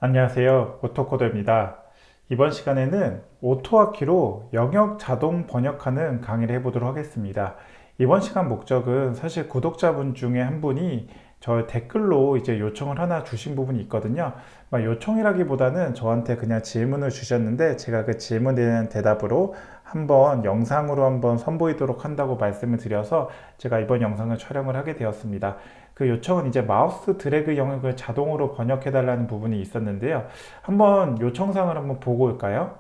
안녕하세요. 오토코더입니다. 이번 시간에는 오토화키로 영역 자동 번역하는 강의를 해보도록 하겠습니다. 이번 시간 목적은 사실 구독자분 중에 한 분이 저 댓글로 이제 요청을 하나 주신 부분이 있거든요. 요청이라기보다는 저한테 그냥 질문을 주셨는데 제가 그 질문에 대한 대답으로 한번 영상으로 한번 선보이도록 한다고 말씀을 드려서 제가 이번 영상을 촬영을 하게 되었습니다. 그 요청은 이제 마우스 드래그 영역을 자동으로 번역해 달라는 부분이 있었는데요. 한번 요청사항을 한번 보고 올까요?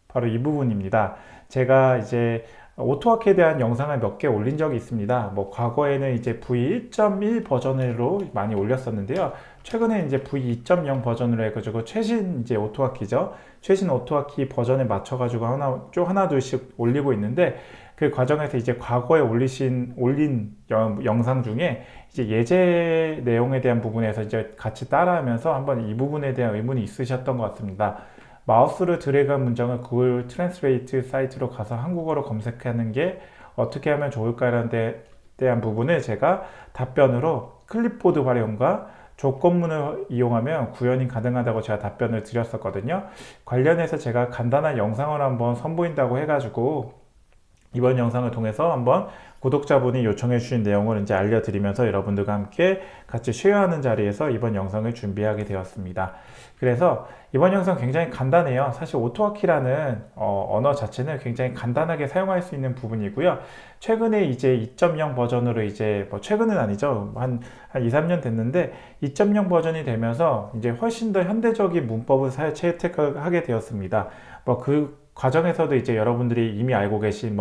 바로 이 부분입니다. 제가 이제 오토화키에 대한 영상을 몇 개 올린 적이 있습니다. 과거에는 이제 V1.1 버전으로 많이 올렸었는데요. 최근에 이제 V2.0 버전으로 해가지고 최신 이제 오토화키죠. 최신 오토화키 버전에 맞춰가지고 하나 둘씩 올리고 있는데 그 과정에서 이제 과거에 올린 영상 중에 이제 예제 내용에 대한 부분에서 이제 같이 따라하면서 한번 이 부분에 대한 의문이 있으셨던 것 같습니다. 마우스를 드래그한 문장을 구글 트랜스레이트 사이트로 가서 한국어로 검색하는 게 어떻게 하면 좋을까라는 데 대한 부분을 제가 답변으로 클립보드 활용과 조건문을 이용하면 구현이 가능하다고 제가 답변을 드렸었거든요. 관련해서 제가 간단한 영상을 한번 선보인다고 해가지고 이번 영상을 통해서 한번 구독자분이 요청해 주신 내용을 이제 알려드리면서 여러분들과 함께 같이 쉐어하는 자리에서 이번 영상을 준비하게 되었습니다. 그래서 이번 영상 굉장히 간단해요. 사실 오토화키라는 언어 자체는 굉장히 간단하게 사용할 수 있는 부분이고요. 최근에 이제 2.0 버전으로 이제 최근은 아니죠. 한 2, 3년 됐는데 2.0 버전이 되면서 이제 훨씬 더 현대적인 문법을 채택하게 되었습니다. 그 과정에서도 이제 여러분들이 이미 알고 계신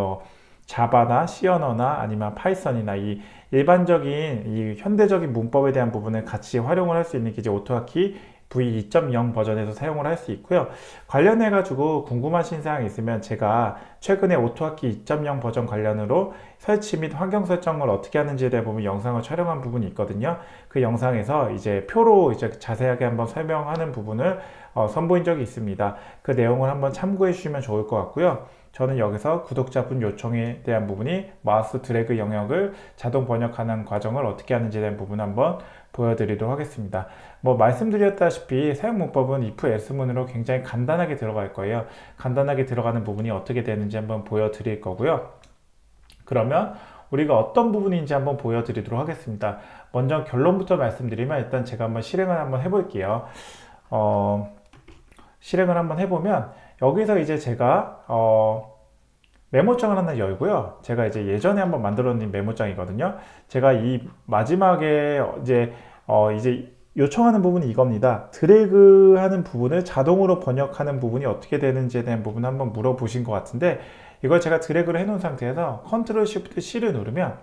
자바나 C 언어나 아니면 파이썬이나 이 일반적인 이 현대적인 문법에 대한 부분을 같이 활용을 할 수 있는 게 이제 오토화키 V2.0 버전에서 사용을 할 수 있고요. 관련해 가지고 궁금하신 사항이 있으면 제가 최근에 오토화키 2.0 버전 관련으로 설치 및 환경 설정을 어떻게 하는지에 대해 보면 영상을 촬영한 부분이 있거든요. 그 영상에서 이제 표로 이제 자세하게 한번 설명하는 부분을 선보인 적이 있습니다. 그 내용을 한번 참고해 주시면 좋을 것 같고요. 저는 여기서 구독자분 요청에 대한 부분이 마우스 드래그 영역을 자동 번역하는 과정을 어떻게 하는지에 대한 부분 한번 보여드리도록 하겠습니다. 말씀드렸다시피 사용 문법은 if else문으로 굉장히 간단하게 들어갈 거예요. 간단하게 들어가는 부분이 어떻게 되는지 한번 보여드릴 거고요. 그러면 우리가 어떤 부분인지 한번 보여드리도록 하겠습니다. 먼저 결론부터 말씀드리면 일단 제가 한번 실행을 한번 해볼게요. 실행을 한번 해보면 여기서 이제 제가 메모장을 하나 열고요. 제가 이제 예전에 한번 만들어 놓은 메모장이거든요. 제가 이 마지막에 이제 요청하는 부분이 이겁니다. 드래그 하는 부분을 자동으로 번역하는 부분이 어떻게 되는지에 대한 부분 한번 물어보신 것 같은데 이걸 제가 드래그를 해 놓은 상태에서 컨트롤 쉬프트 C를 누르면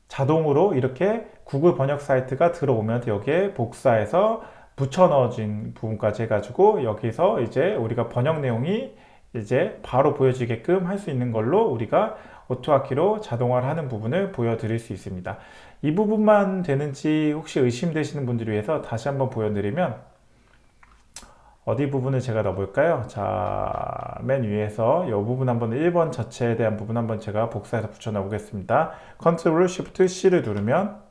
자동으로 이렇게 구글 번역 사이트가 들어오면 여기에 복사해서 붙여 넣어진 부분까지 해가지고 여기서 이제 우리가 번역 내용이 이제 바로 보여지게끔 할 수 있는 걸로 우리가 오토화키로 자동화를 하는 부분을 보여드릴 수 있습니다. 이 부분만 되는지 혹시 의심되시는 분들을 위해서 다시 한번 보여드리면 어디 부분을 제가 넣어볼까요? 자, 맨 위에서 이 부분 한번 1번 자체에 대한 부분 한번 제가 복사해서 붙여 넣어 보겠습니다. 컨트롤 Shift C를 누르면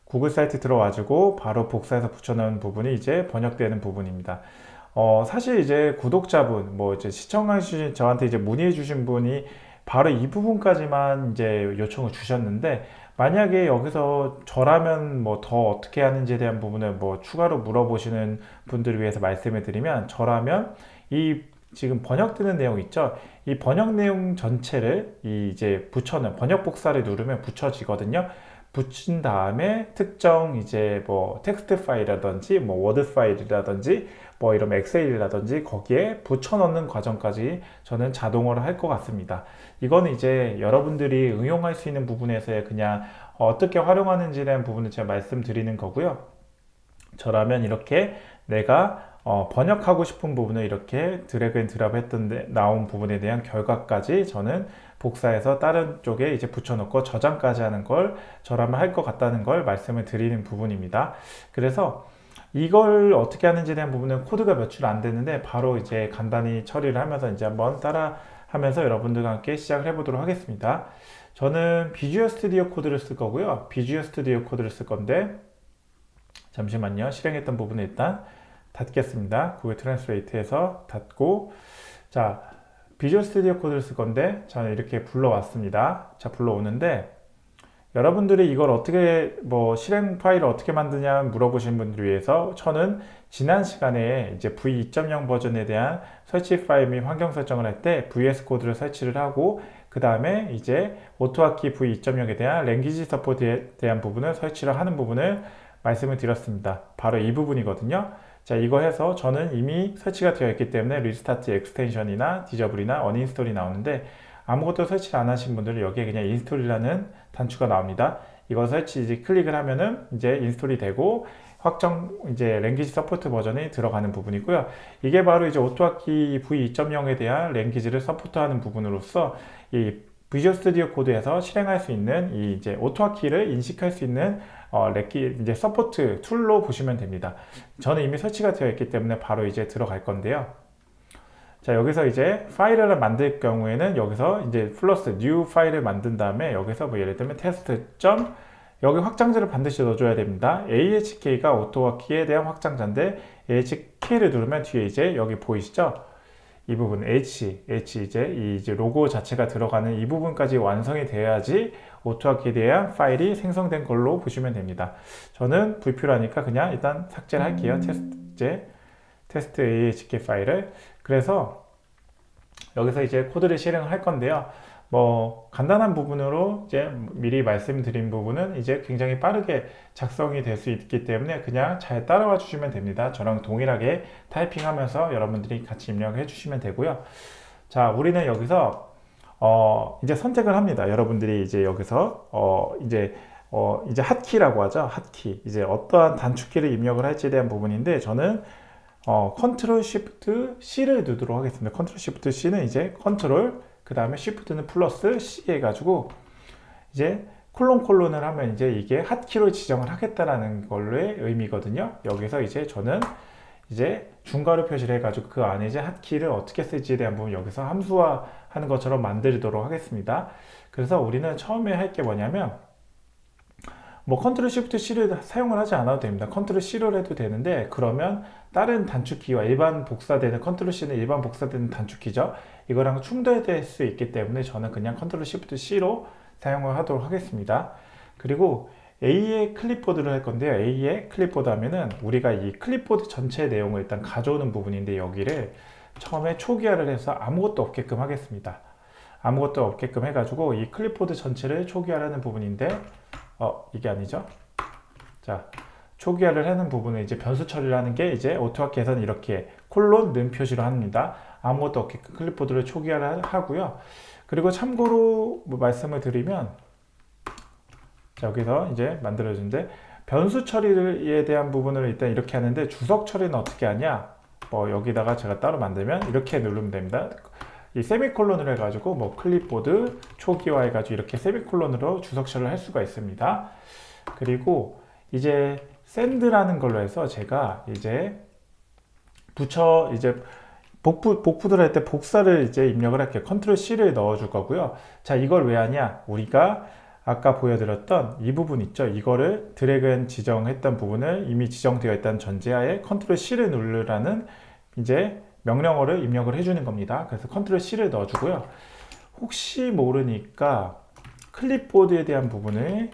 구글 사이트 들어와주고 바로 복사해서 붙여넣은 부분이 이제 번역되는 부분입니다. 사실 이제 구독자분, 이제 시청하신 저한테 이제 문의해 주신 분이 바로 이 부분까지만 이제 요청을 주셨는데 만약에 여기서 저라면 더 어떻게 하는지에 대한 부분을 추가로 물어보시는 분들을 위해서 말씀해 드리면 저라면 이 지금 번역되는 내용 있죠? 이 번역 내용 전체를 이제 붙여넣은 번역 복사를 누르면 붙여지거든요. 붙인 다음에 특정 이제 텍스트 파일이라든지 워드 파일이라든지 이런 엑셀이라든지 거기에 붙여 넣는 과정까지 저는 자동으로 할 것 같습니다. 이거는 이제 여러분들이 응용할 수 있는 부분에서의 그냥 어떻게 활용하는지에 대한 부분을 제가 말씀드리는 거고요. 저라면 이렇게 내가 번역하고 싶은 부분을 이렇게 드래그 앤 드랍 했던 데 나온 부분에 대한 결과까지 저는 복사해서 다른 쪽에 이제 붙여놓고 저장까지 하는 걸 저라면 할 것 같다는 걸 말씀을 드리는 부분입니다. 그래서 이걸 어떻게 하는지에 대한 부분은 코드가 몇 줄 안 됐는데 바로 이제 간단히 처리를 하면서 이제 한번 따라 하면서 여러분들과 함께 시작을 해보도록 하겠습니다. 저는 비주얼 스튜디오 코드를 쓸 거고요. 비주얼 스튜디오 코드를 쓸 건데, 잠시만요. 실행했던 부분을 일단 닫겠습니다. 구글 트랜스레이트에서 닫고, 자, 비주얼 스튜디오 코드를 쓸 건데, 저는 이렇게 불러왔습니다. 자, 불러오는데, 여러분들이 이걸 어떻게 실행 파일을 어떻게 만드냐 물어보신 분들을 위해서 저는 지난 시간에 이제 V2.0 버전에 대한 설치 파일 및 환경 설정을 할 때 VS 코드를 설치를 하고 그 다음에 이제 오토하키 V2.0에 대한 랭귀지 서포트에 대한 부분을 설치를 하는 부분을 말씀을 드렸습니다. 바로 이 부분이거든요. 자, 이거 해서 저는 이미 설치가 되어 있기 때문에 리스타트 엑스텐션이나 디저블이나 언인스톨이 나오는데 아무것도 설치를 안 하신 분들은 여기에 그냥 인스톨이라는 단추가 나옵니다. 이거 설치 이제 클릭을 하면은 이제 인스톨이 되고 확정 이제 랭귀지 서포트 버전이 들어가는 부분이고요. 이게 바로 이제 오토하키 V2.0에 대한 랭귀지를 서포트하는 부분으로서 이 비주얼 스튜디오 코드에서 실행할 수 있는 이 이제 오토하키를 인식할 수 있는 이제 서포트 툴로 보시면 됩니다. 저는 이미 설치가 되어 있기 때문에 바로 이제 들어갈 건데요. 자, 여기서 이제 파일을 만들 경우에는 여기서 이제 플러스 new 파일을 만든 다음에 여기서 예를 들면 테스트 점 여기 확장자를 반드시 넣어줘야 됩니다. AHK가 오토하키에 대한 확장자인데 AHK를 누르면 뒤에 이제 여기 보이시죠? 이 부분 H 이제 로고 자체가 들어가는 이 부분까지 완성이 돼야지 오토하키에 대한 파일이 생성된 걸로 보시면 됩니다. 저는 불필요하니까 그냥 일단 삭제를 할게요. 테스트 AHK 파일을. 그래서 여기서 이제 코드를 실행을 할 건데요. 간단한 부분으로 이제 미리 말씀드린 부분은 이제 굉장히 빠르게 작성이 될 수 있기 때문에 그냥 잘 따라와 주시면 됩니다. 저랑 동일하게 타이핑하면서 여러분들이 같이 입력해 주시면 되고요. 자, 우리는 여기서 이제 선택을 합니다. 여러분들이 이제 여기서 이제 핫키라고 하죠. 핫키. 이제 어떠한 단축키를 입력을 할지에 대한 부분인데 저는 컨트롤 쉬프트 C를 누르도록 하겠습니다. 컨트롤 쉬프트 C는 이제 컨트롤 그 다음에 쉬프트는 플러스 C 해가지고 이제 콜론을 하면 이제 이게 핫키로 지정을 하겠다라는 걸로의 의미거든요. 여기서 이제 저는 이제 중괄호 표시를 해가지고 그 안에 이제 핫키를 어떻게 쓸지에 대한 부분 여기서 함수화하는 것처럼 만들도록 하겠습니다. 그래서 우리는 처음에 할 게 뭐냐면 컨트롤 쉬프트 C를 사용을 하지 않아도 됩니다. 컨트롤 C로 해도 되는데 그러면 다른 단축키와 일반 복사되는 컨트롤 C는 일반 복사되는 단축키죠. 이거랑 충돌될 수 있기 때문에 저는 그냥 컨트롤 쉬프트 C로 사용을 하도록 하겠습니다. 그리고 A의 클립보드를 할 건데요. A의 클립보드 하면은 우리가 이 클립보드 전체 내용을 일단 가져오는 부분인데 여기를 처음에 초기화를 해서 아무것도 없게끔 하겠습니다. 아무것도 없게끔 해가지고 이 클립보드 전체를 초기화하는 부분인데 이게 아니죠. 자, 초기화를 하는 부분은 이제 변수 처리를 하는 게 이제 오토하키에서는 이렇게 콜론 는 표시로 합니다. 아무것도 없게끔 클립보드를 초기화를 하고요. 그리고 참고로 말씀을 드리면 자, 여기서 이제 만들어주는데 변수 처리에 대한 부분을 일단 이렇게 하는데 주석 처리는 어떻게 하냐? 여기다가 제가 따로 만들면 이렇게 누르면 됩니다. 이 세미콜론을 해가지고 클립보드 초기화 해가지고 이렇게 세미콜론으로 주석 처리를 할 수가 있습니다. 그리고 이제 샌드라는 걸로 해서 제가 이제 복붙을 할 때 복사를 이제 입력을 할게요. 컨트롤 C를 넣어줄 거고요. 자, 이걸 왜 하냐? 우리가 아까 보여드렸던 이 부분 있죠? 이거를 드래그 앤 지정했던 부분을 이미 지정되어 있다는 전제하에 컨트롤 C를 누르라는 이제 명령어를 입력을 해주는 겁니다. 그래서 컨트롤 C를 넣어주고요. 혹시 모르니까 클립보드에 대한 부분을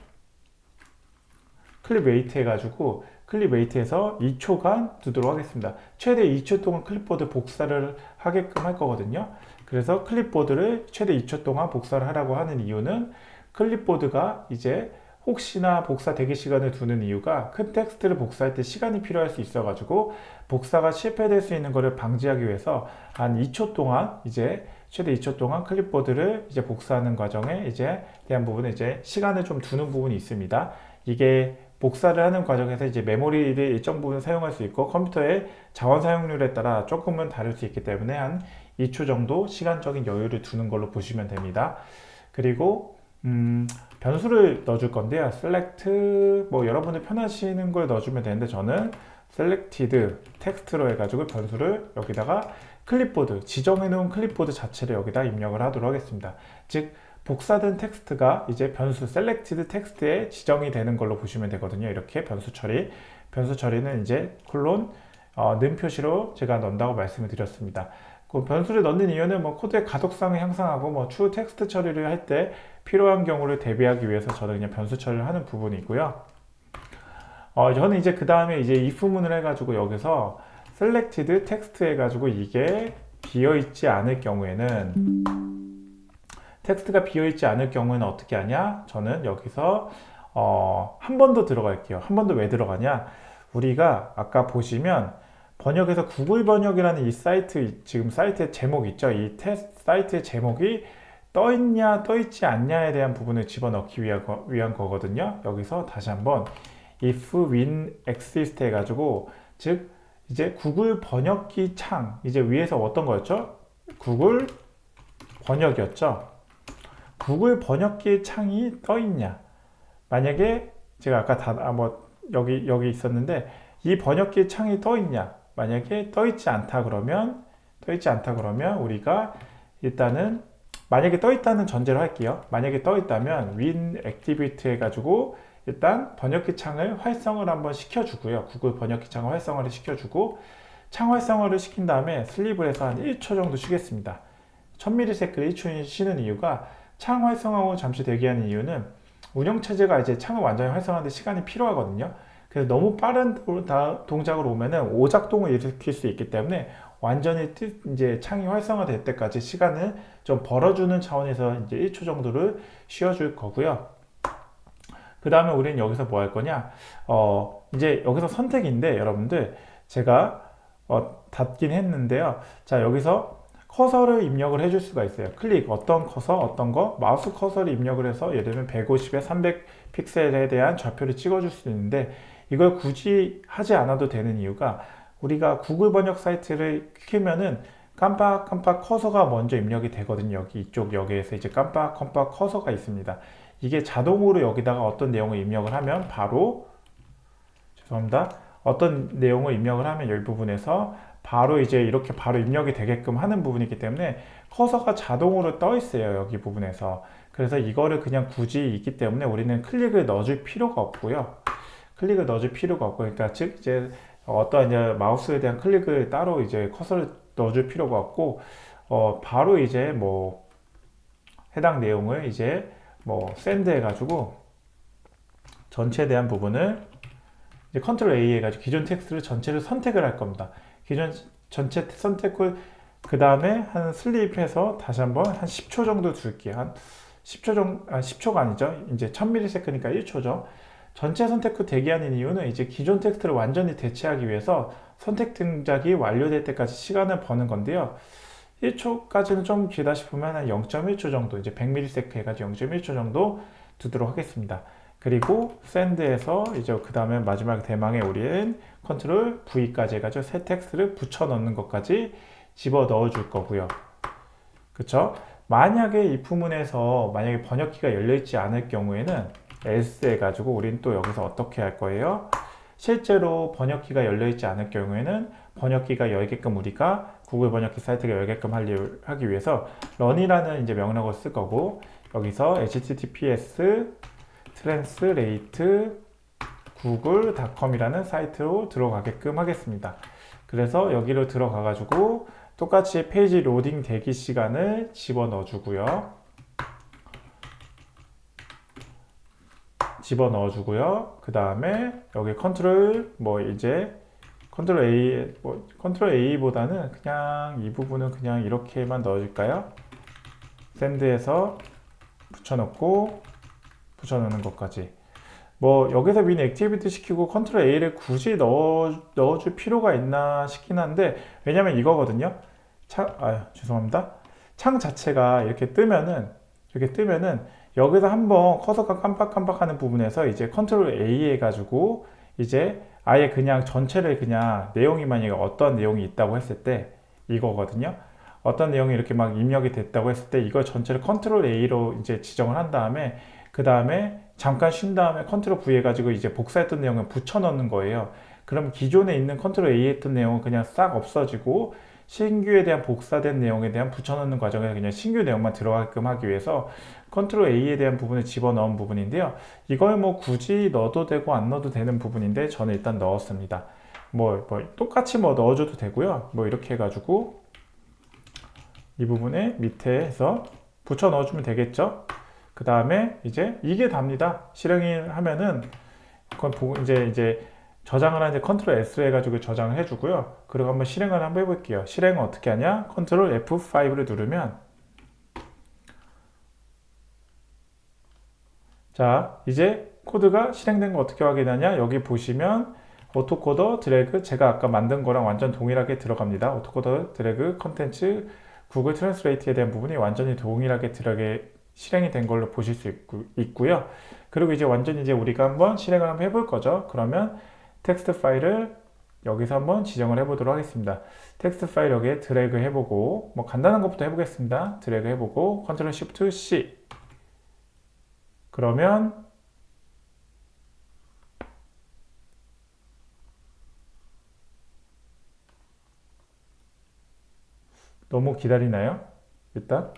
클립 웨이트 해가지고 클립 웨이트에서 2초간 두도록 하겠습니다. 최대 2초 동안 클립보드 복사를 하게끔 할 거거든요. 그래서 클립보드를 최대 2초 동안 복사를 하라고 하는 이유는 클립보드가 이제 혹시나 복사 대기 시간을 두는 이유가 큰 텍스트를 복사할 때 시간이 필요할 수 있어 가지고 복사가 실패될 수 있는 것을 방지하기 위해서 한 2초 동안 이제 최대 2초 동안 클립보드를 이제 복사하는 과정에 이제 대한 부분에 이제 시간을 좀 두는 부분이 있습니다. 이게 복사를 하는 과정에서 이제 메모리를 일정 부분 사용할 수 있고 컴퓨터의 자원 사용률에 따라 조금은 다를 수 있기 때문에 한 2초 정도 시간적인 여유를 두는 걸로 보시면 됩니다. 그리고 변수를 넣어줄 건데요. select 여러분들 편하시는 걸 넣어주면 되는데 저는 selected 텍스트로 해가지고 변수를 여기다가 클립보드 지정해 놓은 클립보드 자체를 여기다 입력을 하도록 하겠습니다. 즉 복사된 텍스트가 이제 변수 selected 텍스트에 지정이 되는 걸로 보시면 되거든요. 이렇게 변수 처리는 이제 콜론 는 표시로 제가 넣는다고 말씀을 드렸습니다. 그 변수를 넣는 이유는 뭐 코드의 가독성을 향상하고 뭐 추후 텍스트 처리를 할 때 필요한 경우를 대비하기 위해서 저는 그냥 변수 처리를 하는 부분이고요. 저는 이제 그 다음에 이제 if문을 해가지고 여기서 selected text 해가지고 이게 비어있지 않을 경우에는 텍스트가 비어있지 않을 경우에는 어떻게 하냐? 저는 여기서 한 번 더 들어갈게요. 한 번 더 왜 들어가냐? 우리가 아까 보시면 번역에서 구글 번역이라는 이 사이트, 지금 사이트의 제목 있죠? 이 사이트의 제목이 떠있냐 떠있지 않냐에 대한 부분을 집어넣기 위한 거거든요. 여기서 다시 한번 if win exist 해가지고 즉 이제 구글 번역기 창, 이제 위에서 어떤 거였죠? 구글 번역이었죠. 구글 번역기 창이 떠있냐? 만약에 제가 아까 여기 있었는데 이 번역기 창이 떠있냐? 만약에 떠있지 않다 그러면 우리가 일단은 만약에 떠있다는 전제로 할게요. 만약에 떠있다면 win activity 해가지고 일단 번역기 창을 활성을 한번 시켜주고요. 구글 번역기 창을 활성화를 시켜주고 창 활성화를 시킨 다음에 슬립을 해서 한 1초 정도 쉬겠습니다. 1000ms 1초 쉬는 이유가 창 활성화하고 잠시 대기하는 이유는 운영체제가 이제 창을 완전히 활성화하는데 시간이 필요하거든요. 그래서 너무 빠른 동작으로 오면은 오작동을 일으킬 수 있기 때문에 완전히 이제 창이 활성화될 때까지 시간을 좀 벌어주는 차원에서 이제 1초 정도를 쉬어줄 거고요. 그 다음에 우리는 여기서 뭐 할 거냐? 이제 여기서 선택인데 여러분들 제가 닫긴 했는데요. 자, 여기서 커서를 입력을 해줄 수가 있어요. 클릭, 어떤 커서, 어떤 거, 마우스 커서를 입력을 해서 예를 들면 150에 300 픽셀에 대한 좌표를 찍어줄 수 있는데 이걸 굳이 하지 않아도 되는 이유가 우리가 구글 번역 사이트를 키면은 깜빡깜빡 커서가 먼저 입력이 되거든요. 여기에서 이제 깜빡깜빡 커서가 있습니다. 이게 자동으로 여기다가 어떤 내용을 입력을 하면 어떤 내용을 입력을 하면 이 부분에서 바로 이제 이렇게 바로 입력이 되게끔 하는 부분이기 때문에 커서가 자동으로 떠 있어요. 여기 부분에서. 그래서 이거를 그냥 굳이 있기 때문에 우리는 클릭을 넣어줄 필요가 없고요. 그러니까 즉 이제 어떤 이제 마우스에 대한 클릭을 따로 이제 커서를 넣어줄 필요가 없고 바로 이제 뭐 해당 내용을 이제 뭐 샌드 해가지고 전체에 대한 부분을 이제 컨트롤 A 해가지고 기존 텍스트를 전체를 선택을 할 겁니다. 기존 전체 선택을 그 다음에 한 슬립해서 다시 한번 한 10초 정도 둘게요. 한 10초 정도, 10초가 아니죠. 이제 1000ms니까 1초죠. 전체 선택 후 대기하는 이유는 이제 기존 텍스트를 완전히 대체하기 위해서 선택 동작이 완료될 때까지 시간을 버는 건데요. 1초까지는 좀 길다 싶으면 한 0.1초 정도, 이제 100ms 해가지고 0.1초 정도 두도록 하겠습니다. 그리고 샌드에서 이제 그 다음에 마지막 대망의 우리는 컨트롤 V까지 해가지고 새 텍스트를 붙여 넣는 것까지 집어 넣어 줄 거고요. 그쵸? 만약에 이 부분에서 만약에 번역키가 열려 있지 않을 경우에는 else 해가지고 우린 또 여기서 어떻게 할 거예요? 실제로 번역키가 열려 있지 않을 경우에는 번역키가 열게끔 우리가 구글 번역키 사이트가 열게끔 하기 위해서 run이라는 이제 명령어를 쓸 거고 여기서 https translate google.com이라는 사이트로 들어가게끔 하겠습니다. 그래서 여기로 들어가 가지고 똑같이 페이지 로딩 대기 시간을 집어넣어 주고요. 그 다음에 여기 컨트롤 컨트롤 A보다는 그냥 이 부분은 그냥 이렇게만 넣어줄까요? 샌드에서 붙여놓는 것까지. 뭐 여기서 윈 액티비티 시키고 컨트롤 A를 굳이 넣어줄 필요가 있나 싶긴 한데 왜냐면 이거거든요. 죄송합니다. 창 자체가 이렇게 뜨면은 여기서 한번 커서가 깜빡깜빡하는 부분에서 이제 컨트롤 A 해가지고 이제 아예 그냥 전체를 그냥 내용이 만약에 어떤 내용이 있다고 했을 때 이거거든요. 어떤 내용이 이렇게 막 입력이 됐다고 했을 때 이걸 전체를 컨트롤 A로 이제 지정을 한 다음에 그 다음에 잠깐 쉰 다음에 컨트롤 V 해가지고 이제 복사했던 내용을 붙여 넣는 거예요. 그럼 기존에 있는 컨트롤 A 했던 내용은 그냥 싹 없어지고 신규에 대한 복사된 내용에 대한 붙여넣는 과정에서 그냥 신규 내용만 들어가게끔 하기 위해서 컨트롤 A에 대한 부분을 집어넣은 부분인데요. 이걸 뭐 굳이 넣어도 되고 안 넣어도 되는 부분인데 저는 일단 넣었습니다. 뭐 똑같이 뭐 넣어줘도 되고요. 뭐 이렇게 해가지고 이 부분에 밑에 해서 붙여 넣어주면 되겠죠. 그 다음에 이제 이게 답니다. 실행을 하면은 그건 이제 저장을 한 이제 컨트롤 S 해가지고 저장을 해주고요. 그리고 한번 실행을 한번 해볼게요. 실행은 어떻게 하냐? 컨트롤 F5를 누르면 자, 이제 코드가 실행된 거 어떻게 확인하냐? 여기 보시면 오토코더 드래그 제가 아까 만든 거랑 완전 동일하게 들어갑니다. 오토코더 드래그 컨텐츠 구글 트랜스레이트에 대한 부분이 완전히 동일하게 실행이 된 걸로 보실 수 있고요. 그리고 이제 완전히 이제 우리가 한번 실행을 한번 해볼 거죠. 그러면 텍스트 파일을 여기서 한번 지정을 해보도록 하겠습니다. 텍스트 파일 여기에 드래그 해보고 뭐 간단한 것부터 해보겠습니다. 드래그 해보고 컨트롤 쉬프트 C 그러면 너무 기다리나요? 일단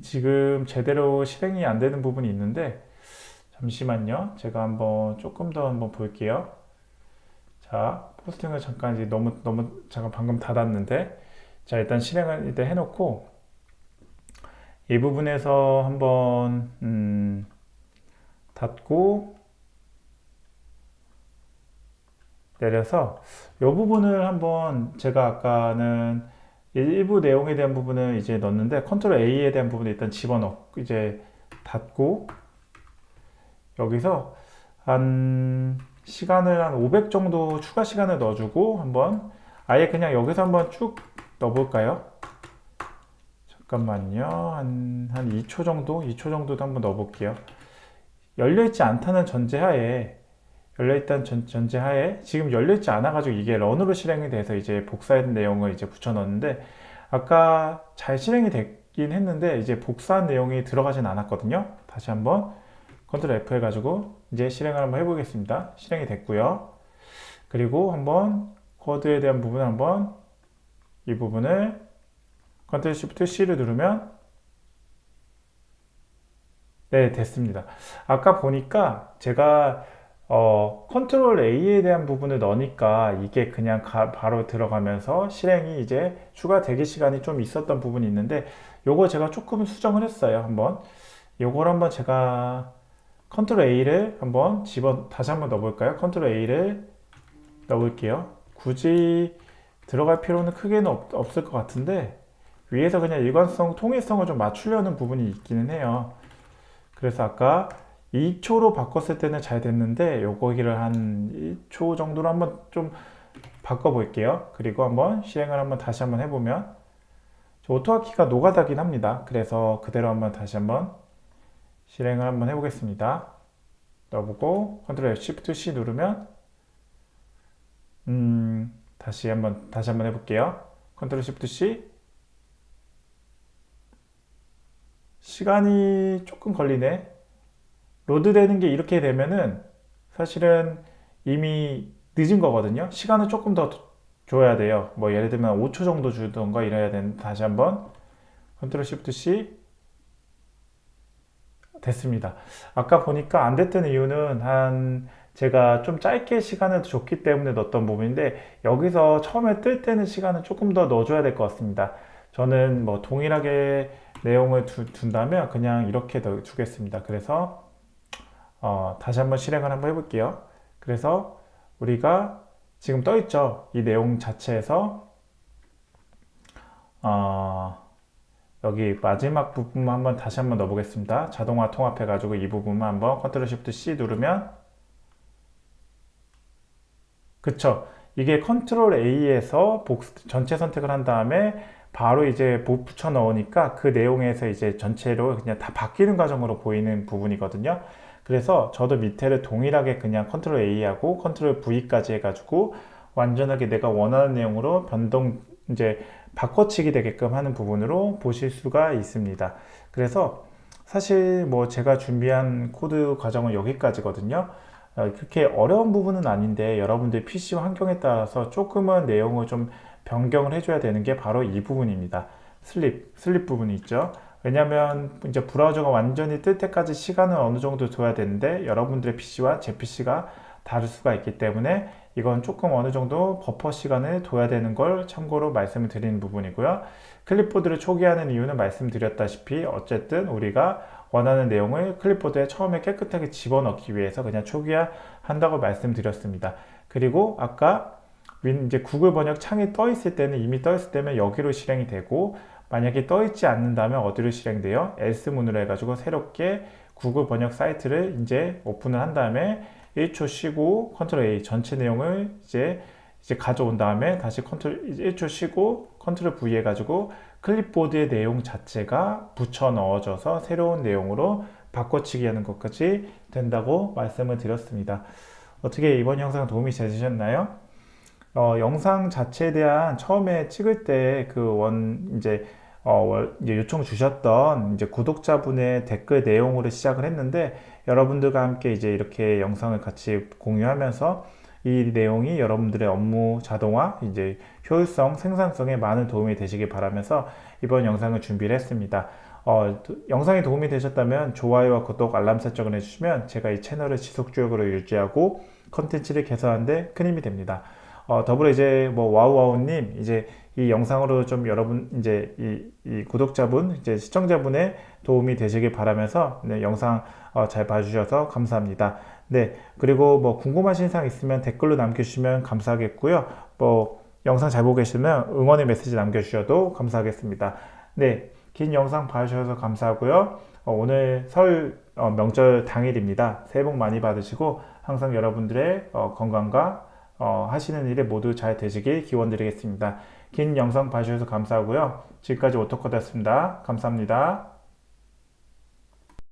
지금 제대로 실행이 안 되는 부분이 있는데 잠시만요. 제가 한번 조금 더 한번 볼게요. 자, 포스팅을 잠깐 이제 너무 잠깐 방금 닫았는데 자, 일단 실행을 일단 해놓고 이 부분에서 한번 닫고 내려서 이 부분을 한번 제가 아까는 일부 내용에 대한 부분을 이제 넣었는데 컨트롤 A에 대한 부분을 일단 집어넣고 이제 닫고 여기서 한 시간을 한 500 정도 추가 시간을 넣어주고 한번 아예 그냥 여기서 한번 쭉 넣어볼까요? 잠깐만요. 한 2초 정도? 2초 정도도 한번 넣어볼게요. 열려있지 않다는 전제하에 지금 열려있지 않아가지고 이게 런으로 실행이 돼서 이제 복사한 내용을 이제 붙여넣었는데 아까 잘 실행이 됐긴 했는데 이제 복사한 내용이 들어가진 않았거든요. 다시 한번 컨트롤 F 해가지고 이제 실행을 한번 해보겠습니다. 실행이 됐고요. 그리고 한번 코드에 대한 부분을 한번 이 부분을 컨트롤 쉬프트 C를 누르면 네, 됐습니다. 아까 보니까 제가 컨트롤 A에 대한 부분을 넣으니까 이게 그냥 바로 들어가면서 실행이 이제 추가 대기 시간이 좀 있었던 부분이 있는데 요거 제가 조금 수정을 했어요. 요걸 한번 제가 컨트롤 A를 한번 다시 한번 넣어볼까요? 컨트롤 A를 넣어볼게요. 굳이 들어갈 필요는 크게는 없을 것 같은데 위에서 그냥 일관성, 통일성을 좀 맞추려는 부분이 있기는 해요. 그래서 아까 2초로 바꿨을 때는 잘 됐는데 요거기를 한 1초 정도로 한번 좀 바꿔볼게요. 그리고 한번 실행을 한번 다시 한번 해보면 오토화키가 노가다긴 합니다. 그래서 그대로 한번 다시 한번 실행을 한번 해보겠습니다. 넣어보고 컨트롤 Shift C 누르면 다시 한번 해볼게요. 컨트롤 Shift C 시간이 조금 걸리네. 로드되는 게 이렇게 되면은 사실은 이미 늦은 거거든요. 시간을 조금 더 줘야 돼요. 뭐 예를 들면 5초 정도 주던가 이래야 되는데 다시 한번 컨트롤 Shift C 됐습니다. 아까 보니까 안 됐던 이유는 제가 좀 짧게 시간을 줬기 때문에 넣었던 부분인데 여기서 처음에 뜰 때는 시간을 조금 더 넣어줘야 될 것 같습니다. 저는 뭐 동일하게 내용을 둔다면 그냥 이렇게 주겠습니다. 그래서 다시 한번 실행을 한번 해볼게요. 그래서 우리가 지금 떠 있죠. 이 내용 자체에서 여기 마지막 부분만 한번 다시 한번 넣어보겠습니다. 자동화 통합해 가지고 이 부분만 한번 컨트롤 쉬프트 C 누르면 그쵸. 이게 컨트롤 A에서 전체 선택을 한 다음에 바로 이제 붙여 넣으니까 그 내용에서 이제 전체로 그냥 다 바뀌는 과정으로 보이는 부분이거든요. 그래서 저도 밑에를 동일하게 그냥 컨트롤 A하고 컨트롤 V까지 해가지고 완전하게 내가 원하는 내용으로 이제 바꿔치기 되게끔 하는 부분으로 보실 수가 있습니다. 그래서 사실 뭐 제가 준비한 코드 과정은 여기까지거든요. 그렇게 어려운 부분은 아닌데 여러분들 PC 환경에 따라서 조금은 내용을 좀 변경을 해줘야 되는 게 바로 이 부분입니다. 슬립 부분이 있죠. 왜냐하면 이제 브라우저가 완전히 뜰 때까지 시간을 어느 정도 둬야 되는데 여러분들의 PC와 제 PC가 다를 수가 있기 때문에 이건 조금 어느 정도 버퍼 시간을 둬야 되는 걸 참고로 말씀을 드리는 부분이고요. 클립보드를 초기화하는 이유는 말씀드렸다시피 어쨌든 우리가 원하는 내용을 클립보드에 처음에 깨끗하게 집어넣기 위해서 그냥 초기화 한다고 말씀드렸습니다. 그리고 아까 이제 구글 번역 창이 떠 있을 때는 이미 떠 있을 때면 여기로 실행이 되고 만약에 떠 있지 않는다면 어디로 실행돼요? else 문으로 해가지고 새롭게 구글 번역 사이트를 이제 오픈을 한 다음에 1초 쉬고 컨트롤 A 전체 내용을 이제 가져온 다음에 다시 컨트롤 1초 쉬고 컨트롤 V 해가지고 클립보드의 내용 자체가 붙여 넣어져서 새로운 내용으로 바꿔치기 하는 것까지 된다고 말씀을 드렸습니다. 어떻게 이번 영상 도움이 되셨나요? 영상 자체에 대한 처음에 찍을 때 이제 요청 주셨던 이제 구독자분의 댓글 내용으로 시작을 했는데 여러분들과 함께 이제 이렇게 영상을 같이 공유하면서 이 내용이 여러분들의 업무 자동화, 이제 효율성, 생산성에 많은 도움이 되시길 바라면서 이번 영상을 준비를 했습니다. 영상이 도움이 되셨다면 좋아요와 구독, 알람 설정을 해주시면 제가 이 채널을 지속적으로 유지하고 컨텐츠를 개선하는 데 큰 힘이 됩니다. 더불어 이제 뭐 와우와우님 이제 이 영상으로 좀 여러분 이제 이 구독자분 이제 시청자분의 도움이 되시길 바라면서 네, 영상 잘 봐주셔서 감사합니다. 네, 그리고 뭐 궁금하신 사항 있으면 댓글로 남겨주시면 감사하겠고요. 뭐 영상 잘 보고 계시면 응원의 메시지 남겨주셔도 감사하겠습니다. 네, 긴 영상 봐주셔서 감사하고요. 오늘 설 명절 당일입니다. 새해 복 많이 받으시고 항상 여러분들의 건강과 하시는 일에 모두 잘 되시길 기원드리겠습니다. 긴 영상 봐주셔서 감사하고요. 지금까지 오토커드였습니다. 감사합니다.